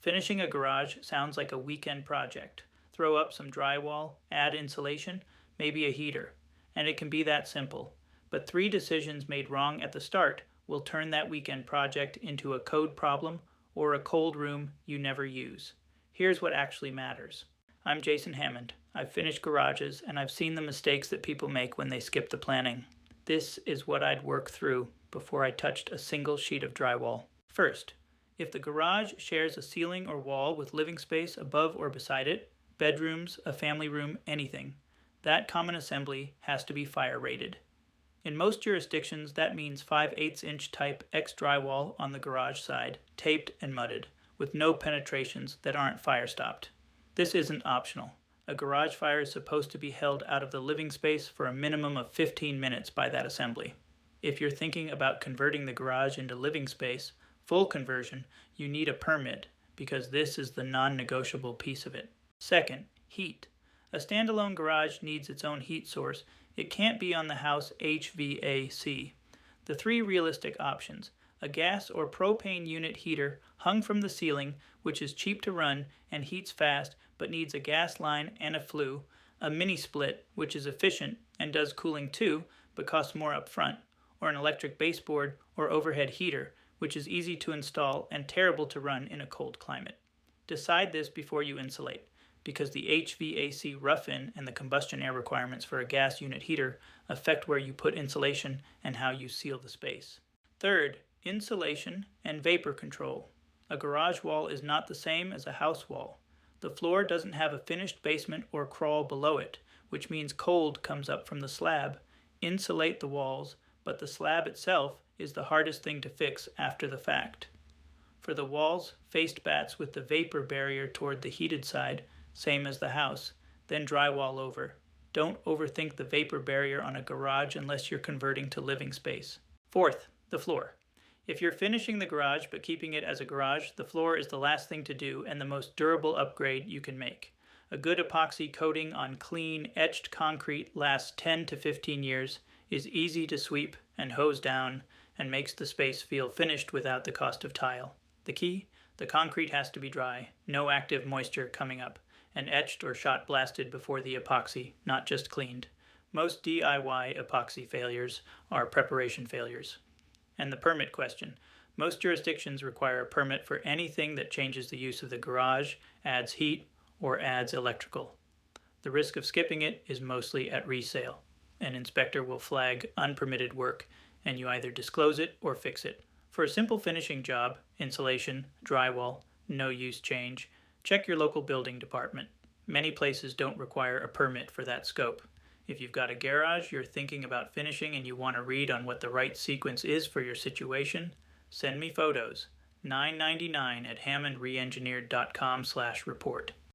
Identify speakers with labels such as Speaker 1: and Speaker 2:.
Speaker 1: Finishing a garage sounds like a weekend project. Throw up some drywall, add insulation, maybe a heater, and it can be that simple. But 3 decisions made wrong at the start will turn that weekend project into a code problem or a cold room you never use. Here's what actually matters. I'm Jason Hammond. I've finished garages and I've seen the mistakes that people make when they skip the planning. This is what I'd work through before I touched a single sheet of drywall. First, if the garage shares a ceiling or wall with living space above or beside it, bedrooms, a family room, anything, that common assembly has to be fire rated. In most jurisdictions, that means 5/8 inch type X drywall on the garage side, taped and mudded, with no penetrations that aren't fire stopped. This isn't optional. A garage fire is supposed to be held out of the living space for a minimum of 15 minutes by that assembly. If you're thinking about converting the garage into living space, full conversion, you need a permit because this is the non-negotiable piece of it. Second, heat. A standalone garage needs its own heat source. It can't be on the house HVAC. The 3 realistic options: a gas or propane unit heater hung from the ceiling, which is cheap to run and heats fast but needs a gas line and a flue, a mini split, which is efficient and does cooling too but costs more up front, or an electric baseboard or overhead heater, which is easy to install and terrible to run in a cold climate. Decide this before you insulate, because the HVAC rough-in and the combustion air requirements for a gas unit heater affect where you put insulation and how you seal the space. Third, insulation and vapor control. A garage wall is not the same as a house wall. The floor doesn't have a finished basement or crawl below it, which means cold comes up from the slab. Insulate the walls, but the slab itself is the hardest thing to fix after the fact. For the walls, faced bats with the vapor barrier toward the heated side, same as the house, then drywall over. Don't overthink the vapor barrier on a garage unless you're converting to living space. Fourth, the floor. If you're finishing the garage but keeping it as a garage, the floor is the last thing to do and the most durable upgrade you can make. A good epoxy coating on clean, etched concrete lasts 10 to 15 years, is easy to sweep and hose down, and makes the space feel finished without the cost of tile. The key? The concrete has to be dry, no active moisture coming up, and etched or shot blasted before the epoxy, not just cleaned. Most DIY epoxy failures are preparation failures. And the permit question. Most jurisdictions require a permit for anything that changes the use of the garage, adds heat, or adds electrical. The risk of skipping it is mostly at resale. An inspector will flag unpermitted work, and you either disclose it or fix it. For a simple finishing job, insulation, drywall, no use change, check your local building department. Many places don't require a permit for that scope. If you've got a garage you're thinking about finishing and you want to read on what the right sequence is for your situation, send me photos. $9.99 at hammondreengineered.com/report.